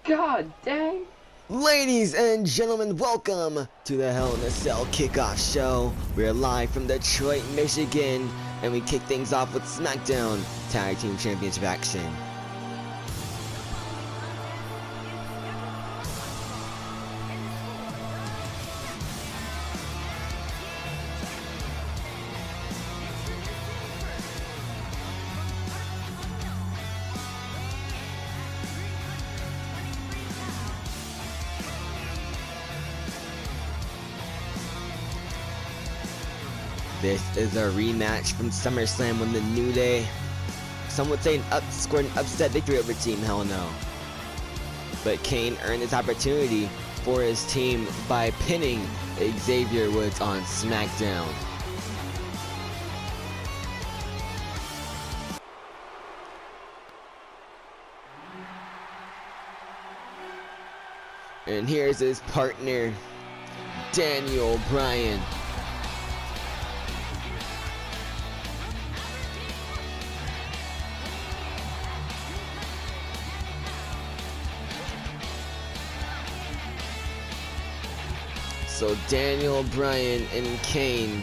God dang! Ladies and gentlemen, welcome to the Hell in a Cell Kickoff Show. We're live from Detroit, Michigan, and we kick things off with Smackdown Tag Team Championship action. This is a rematch from SummerSlam when the New Day, some would say, scored an upset victory over Team Hell No. But Kane earned this opportunity for his team by pinning Xavier Woods on Smackdown. And here's his partner, Bryan. So Bryan and Kane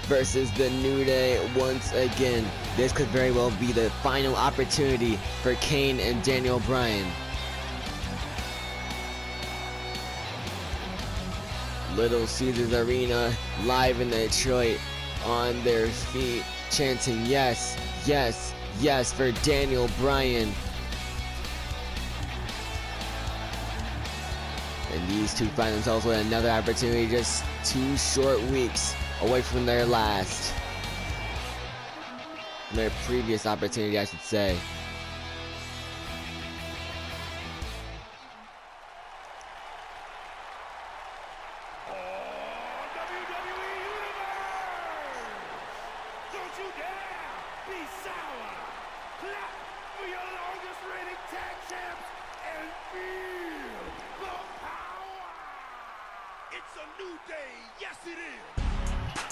versus the New Day once again. This could very well be the final opportunity for Kane and Bryan. Little Caesars Arena, live in Detroit, on their feet, chanting yes, yes, yes for Bryan. And these two find themselves with another opportunity just 2 short weeks away from their previous opportunity, I should say.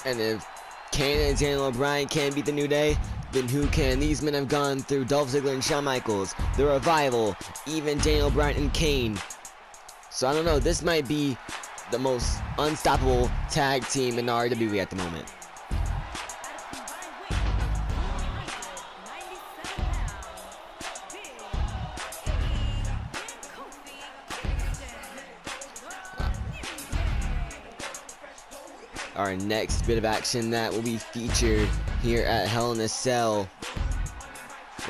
And if Kane and Bryan can't beat the New Day, then who can? These men have gone through Dolph Ziggler and Shawn Michaels, The Revival, even Bryan and Kane. So I don't know, this might be the most unstoppable tag team in the RWE at the moment. Our next bit of action that will be featured here at Hell in a Cell,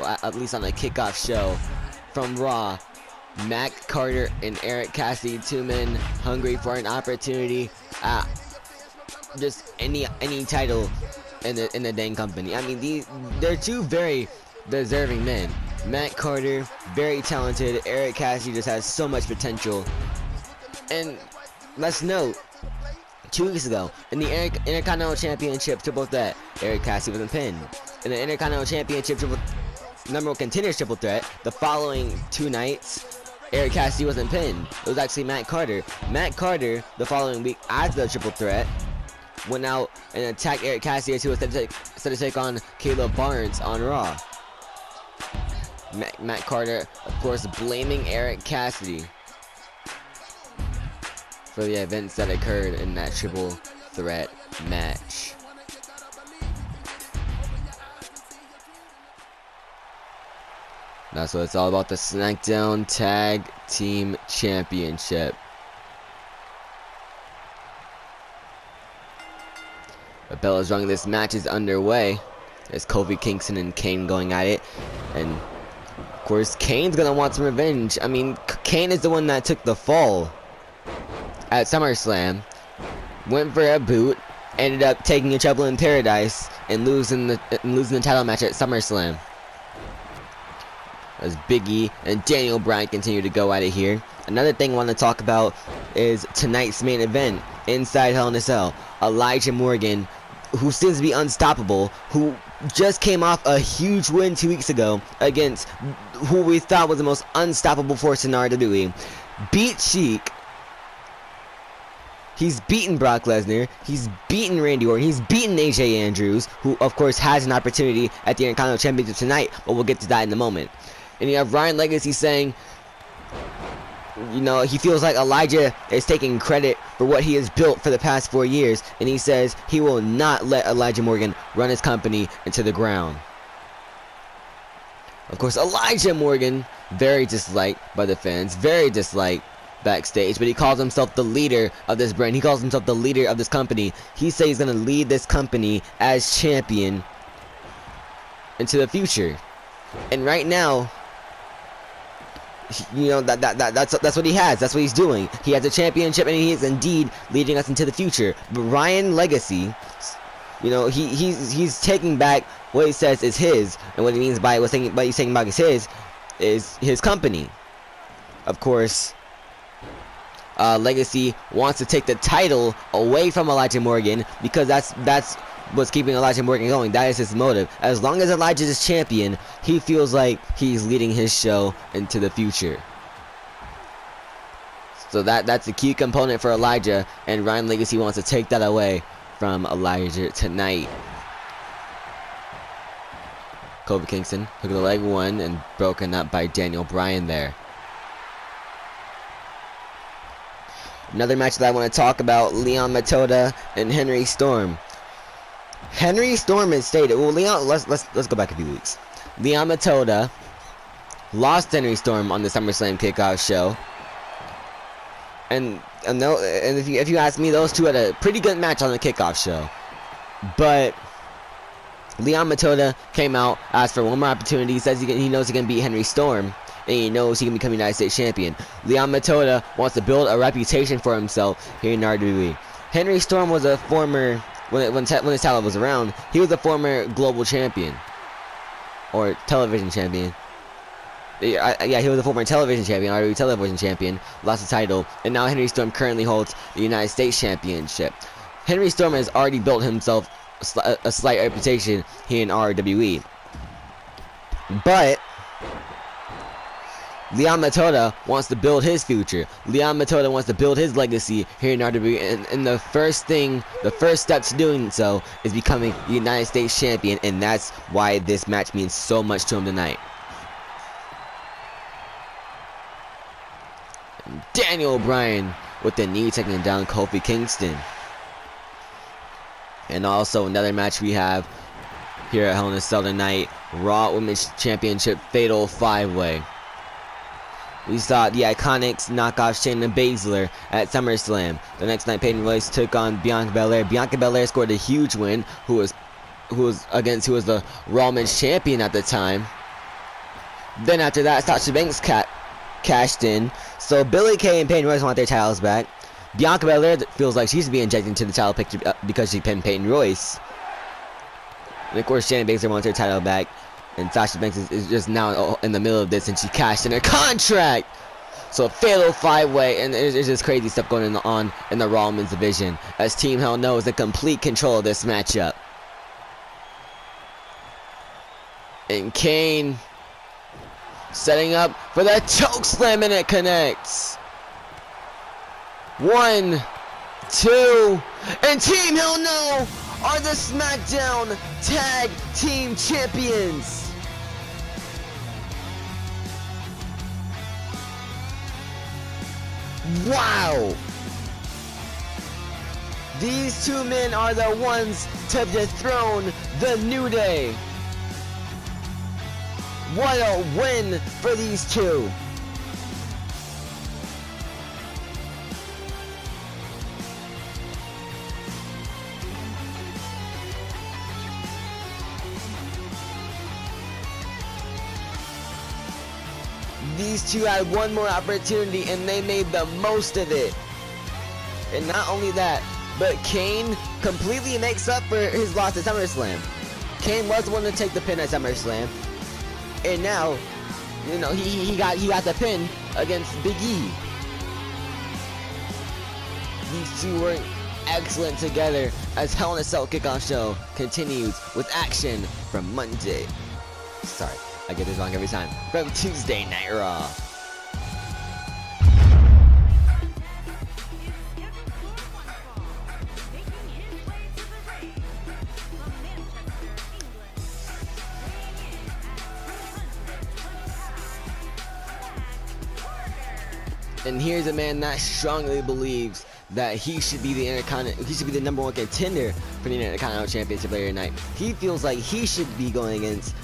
well, at least on the kickoff show, from Raw. Matt Carter and Eric Cassidy, 2 men hungry for an opportunity at just any title in the dang company. I mean, they're 2 very deserving men. Matt Carter, very talented. Eric Cassidy just has so much potential. And let's note, 2 weeks ago, in the Intercontinental Championship triple threat, Eric Cassidy wasn't pinned. In the Intercontinental Championship number 1 contenders triple threat, the following 2 nights, Eric Cassidy wasn't pinned. It was actually Matt Carter. Matt Carter, the following week after the triple threat, went out and attacked Eric Cassidy as he was set to take on Caleb Barnes on Raw. Matt Carter, of course, blaming Eric Cassidy for the events that occurred in that triple threat match. That's what it's all about, the Smackdown Tag Team Championship. The bell is rung, this match is underway. There's Kofi Kingston and Kane going at it. And of course, Kane's gonna want some revenge. I mean, Kane is the one that took the fall at SummerSlam, went for a boot, ended up taking a Trouble in Paradise and losing the title match at SummerSlam. As Big E and Bryan continue to go at it here. Another thing I want to talk about is tonight's main event inside Hell in a Cell. Elijah Morgan, who seems to be unstoppable, who just came off a huge win 2 weeks ago against who we thought was the most unstoppable force in RWE, beat Sheik, He's beaten Brock Lesnar. He's beaten Randy Orton. He's beaten AJ Andrews, who of course has an opportunity at the Intercontinental Championship tonight, but we'll get to that in a moment. And you have Ryan Legacy saying, you know, he feels like Elijah is taking credit for what he has built for the past 4 years, and he says he will not let Elijah Morgan run his company into the ground. Of course, Elijah Morgan, very disliked by the fans, very disliked backstage, but he calls himself the leader of this brand. He calls himself the leader of this company. He says he's going to lead this company as champion into the future. And right now, you know, that's what he has. That's what he's doing. He has a championship, and he is indeed leading us into the future. But Ryan Legacy, you know, he's taking back what he says is his, and what he means by what he's taking back is his company. Of course, Legacy wants to take the title away from Elijah Morgan because that's what's keeping Elijah Morgan going. That is his motive. As long as Elijah is champion, he feels like he's leading his show into the future. So that's a key component for Elijah, and Ryan Legacy wants to take that away from Elijah tonight. Kofi Kingston took the leg one and broken up by Daniel Bryan there. Another match that I want to talk about, Leon Matoda and Henry Storm. Henry Storm has stated, well, Leon, let's go back a few weeks. Leon Matoda lost Henry Storm on the SummerSlam Kickoff show, and if you ask me, those two had a pretty good match on the Kickoff show. But Leon Matoda came out, asked for one more opportunity. He says he knows he can beat Henry Storm, and he knows he can become United States Champion. Leon Matoda wants to build a reputation for himself here in WWE. Henry Storm was a former, when his title was around, he was a former global champion, or television champion. Yeah, he was a former television champion, WWE television champion, lost the title, and now Henry Storm currently holds the United States Championship. Henry Storm has already built himself a slight reputation here in RWE. But Leon Matoda wants to build his future. Leon Matoda wants to build his legacy here in RWE, and the first step to doing so is becoming the United States Champion, and that's why this match means so much to him tonight. And Daniel Bryan with the knee taking down Kofi Kingston. And also another match we have here at Hell in a Cell tonight, Raw Women's Championship Fatal 5-Way. We saw the Iconics knock off Shayna Baszler at SummerSlam. The next night, Peyton Royce took on Bianca Belair. Bianca Belair scored a huge win, who was the Raw Women's Champion at the time. Then after that, Sasha Banks cashed in. So Billie Kay and Peyton Royce want their titles back. Bianca Belair feels like she should be injected into the title picture because she pinned Peyton Royce. And of course, Shayna Baszler wants her title back. And Sasha Banks is just now in the middle of this, and she cashed in her contract. So fatal 5-way, and there's just crazy stuff going on in the Raw Women's division, as Team Hell No is in complete control of this matchup. And Kane setting up for the chokeslam, and it connects. 1, 2, and Team Hell No are the Smackdown Tag Team Champions. Wow! These two men are the ones to dethrone the New Day. What a win for these two. These two had one more opportunity, and they made the most of it. And not only that, but Kane completely makes up for his loss at SummerSlam. Kane was the one to take the pin at SummerSlam, and now, you know, he got the pin against Big E. These two were excellent together as Hell in a Cell Kickoff show continues with action from Monday. Sorry, I get this wrong every time. From Tuesday Night Raw. And here's a man that strongly believes that he should be the number 1 contender for the Intercontinental Championship later tonight. He feels like he should be going against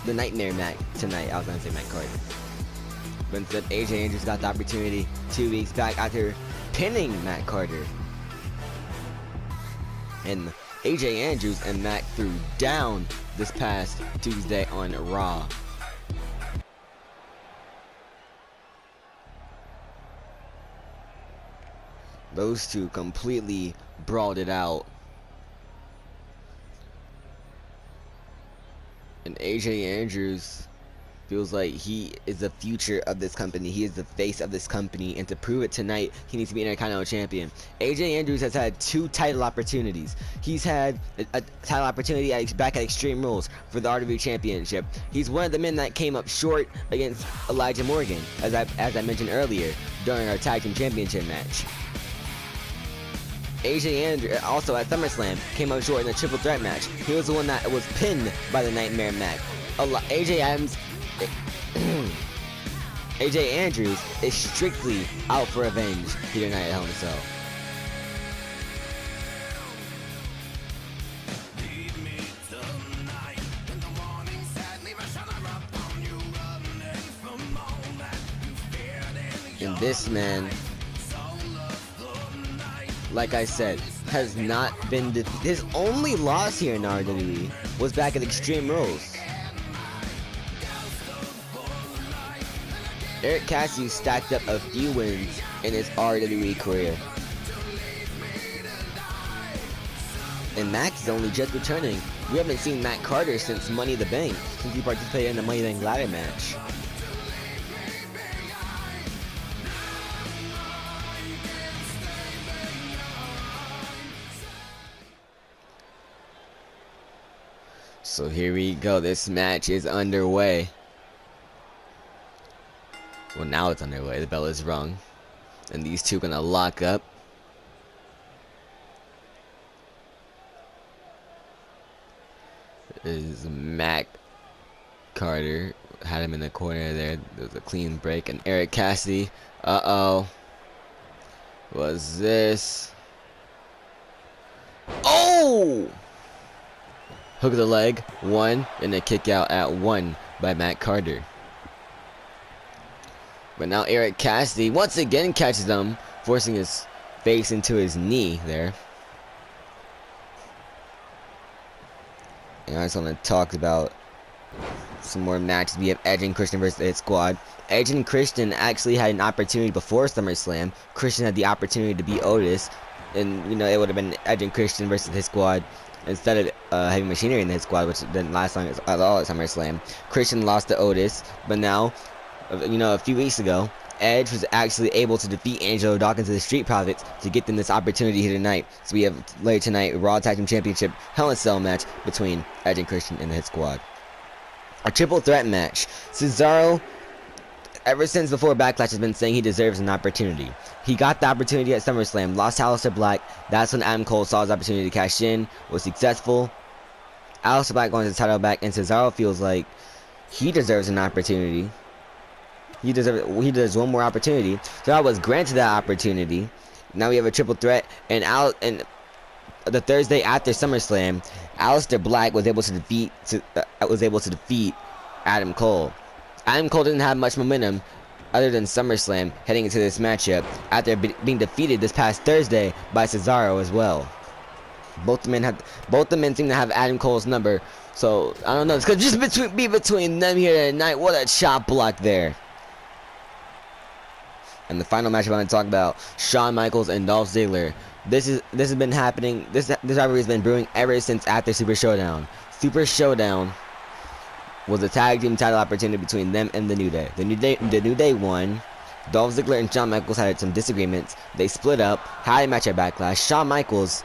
the Nightmare Mac tonight. I was gonna say Matt Carter, but instead AJ Andrews got the opportunity 2 weeks back after pinning Matt Carter. And AJ Andrews and Mac threw down this past Tuesday on Raw. Those two completely brawled it out. And AJ Andrews feels like he is the future of this company. He is the face of this company. And to prove it tonight, he needs to be an Intercontinental Champion. AJ Andrews has had 2 title opportunities. He's had a title opportunity back at Extreme Rules for the RW Championship. He's one of the men that came up short against Elijah Morgan, as I mentioned earlier, during our Tag Team Championship match. AJ Andrews also at SummerSlam came up short in the triple threat match. He was the one that was pinned by the Nightmare Mac. AJ Andrews is strictly out for revenge here tonight at Hell in a Cell. And this man, like I said, has not been his only loss here in RWE was back at Extreme Rules. Eric Cassidy stacked up a few wins in his RWE career. And Max is only just returning. We haven't seen Matt Carter since Money in the Bank, since he participated in the Money in the Bank ladder match. So here we go. This match is underway. Well, now it's underway. The bell is rung. And these two gonna lock up. Is Mac Carter. Had him in the corner there. There was a clean break. And Eric Cassidy. Uh-oh. Was this? Oh! Hook of the leg, 1, and a kick out at 1 by Matt Carter. But now Eric Cassidy once again catches him, forcing his face into his knee there. And I just want to talk about some more matches. We have Edge and Christian versus the Hit Squad. Edge and Christian actually had an opportunity before SummerSlam. Christian had the opportunity to beat Otis, and it would have been Edge and Christian versus the Hit Squad instead of Heavy Machinery in the Hit Squad, which didn't last long at all at SummerSlam. Christian lost to Otis, but now, a few weeks ago, Edge was actually able to defeat Angelo Dawkins and the Street Profits to get them this opportunity here tonight. So we have later tonight Raw Tag Team Championship Hell in a Cell match between Edge and Christian and the Hit Squad. A triple threat match. Cesaro, ever since before Backlash, has been saying he deserves an opportunity. He got the opportunity at SummerSlam, lost to Aleister Black. That's when Adam Cole saw his opportunity to cash in, was successful. Aleister Black wants his title back, and Cesaro feels like he deserves an opportunity. He deserves one more opportunity. So I was granted that opportunity. Now we have a triple threat, and the Thursday after SummerSlam, Aleister Black was able to defeat Adam Cole. Adam Cole didn't have much momentum other than SummerSlam heading into this matchup after being defeated this past Thursday by Cesaro as well. Both the men seem to have Adam Cole's number, so I don't know. It's gonna just be between them here tonight. What a chop block there. And the final match I want to talk about: Shawn Michaels and Dolph Ziggler. This has been happening. This rivalry has been brewing ever since after Super Showdown. Super Showdown was a tag team title opportunity between them and the New Day. The New Day won. Dolph Ziggler and Shawn Michaels had some disagreements. They split up, had a match at Backlash. Shawn Michaels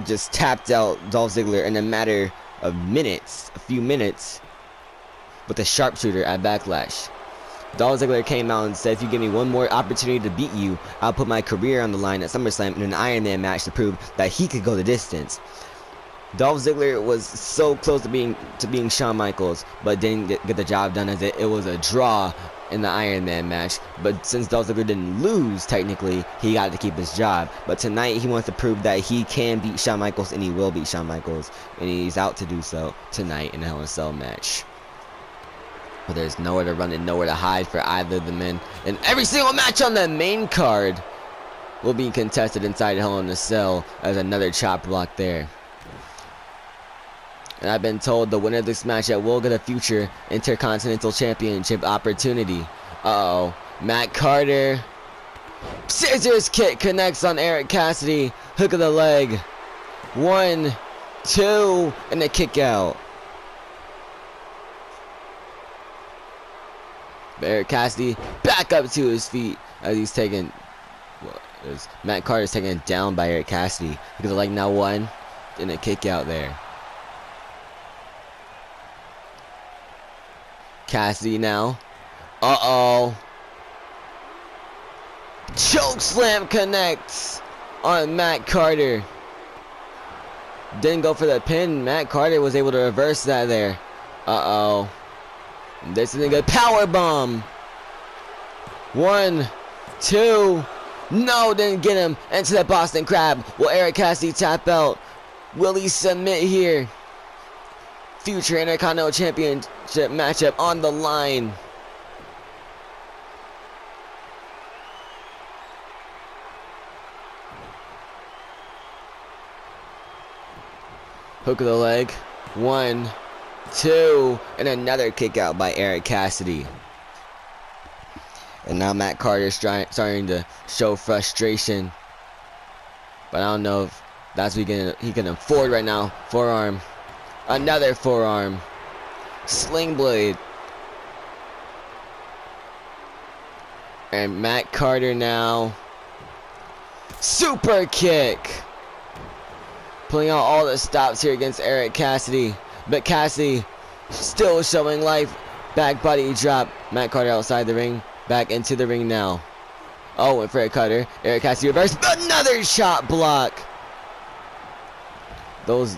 just tapped out Dolph Ziggler in a matter of minutes, a few minutes, with a sharpshooter at Backlash. Dolph Ziggler came out and said, if you give me one more opportunity to beat you, I'll put my career on the line at SummerSlam in an Iron Man match to prove that he could go the distance. Dolph Ziggler was so close to being Shawn Michaels, but didn't get the job done, as it was a draw in the Iron Man match, but since Dolph Ziggler didn't lose, technically, he got to keep his job. But tonight, he wants to prove that he can beat Shawn Michaels, and he will beat Shawn Michaels, and he's out to do so tonight in a Hell in a Cell match. But there's nowhere to run and nowhere to hide for either of the men, and every single match on the main card will be contested inside Hell in a Cell as another chop block there. And I've been told the winner of this match will get a future Intercontinental Championship opportunity. Uh-oh. Matt Carter. Scissors kick connects on Eric Cassidy. Hook of the leg. 1, 2, and a kick out. Eric Cassidy back up to his feet as he's taken. Matt Carter's taken down by Eric Cassidy. Hook of the leg now 1, and a kick out there. Cassidy now. Uh-oh. Choke slam connects on Matt Carter. Didn't go for the pin. Matt Carter was able to reverse that there. Uh-oh. This is a good power bomb. 1, 2. No, didn't get him. Into the Boston Crab. Will Eric Cassidy tap out? Will he submit here? Future Intercontinental Championship matchup on the line. Hook of the leg. 1, 2, and another kick out by Eric Cassidy. And now Matt Carter's starting to show frustration. But I don't know if that's what he can afford right now. Forearm. Another forearm. Sling blade. And Matt Carter now. Super kick. Pulling out all the stops here against Eric Cassidy. But Cassidy still showing life. Back body drop. Matt Carter outside the ring. Back into the ring now. Oh, went for a cutter. Eric Cassidy reverse. Another chop block. Those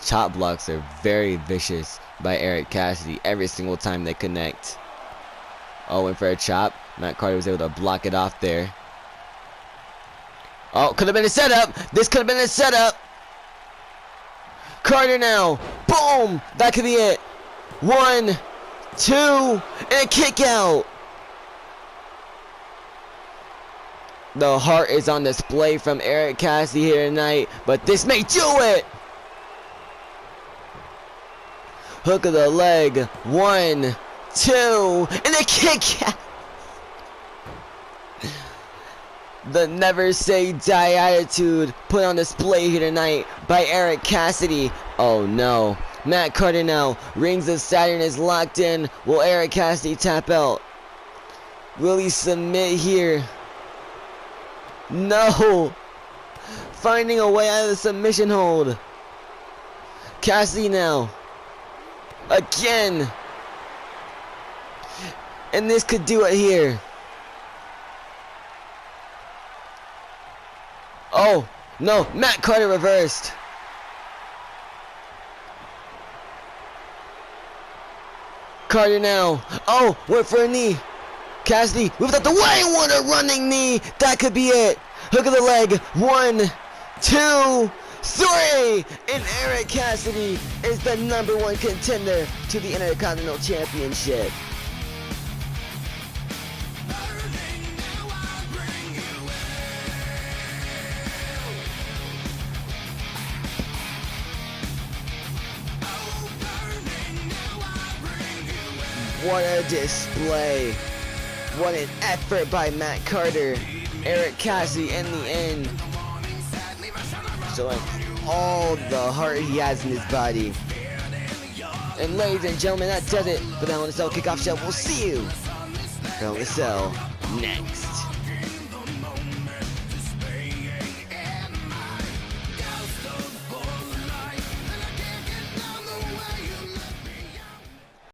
chop blocks are very vicious by Eric Cassidy every single time they connect. Oh, went for a chop. Matt Carter was able to block it off there. Oh, could have been a setup. This could have been a setup. Carter now. Boom. That could be it. 1, 2, and a kick out. The heart is on display from Eric Cassidy here tonight, but this may do it. Hook of the leg. 1, 2, and a kick out. The never say die attitude put on display here tonight by Eric Cassidy. Oh no. Matt Carter now. Rings of Saturn is locked in. Will Eric Cassidy tap out? Will he submit here? No. Finding a way out of the submission hold. Cassidy now. Again. And this could do it here. Oh, no. Matt Carter reversed. Carter now. Oh, went for a knee. Cassidy moved out the way. What a running knee. That could be it. Hook of the leg. 1, 2, 3. And Eric Cassidy is the #1 contender to the Intercontinental Championship. What a display. What an effort by Matt Carter. Eric Cassidy in the end. Showing all the heart he has in his body. And ladies and gentlemen, that does it for the Hell in a Cell Kickoff Show. We'll see you Hell in a Cell next.